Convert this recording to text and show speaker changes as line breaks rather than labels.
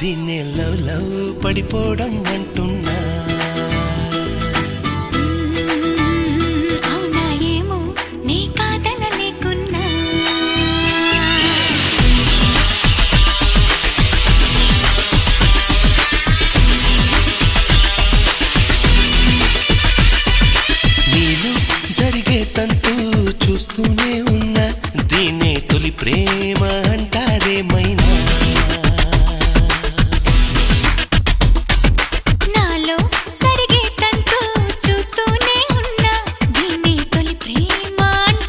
దీన్నే love love పడిపోవడం అంటున్నా.
అవునా ఏమో నీ కాదన లేకున్నా.
నీలో జరిగే తంతు చూస్తూనే ఉన్నా. దీన్నే తొలి ప్రేమ అంటారేమైనా.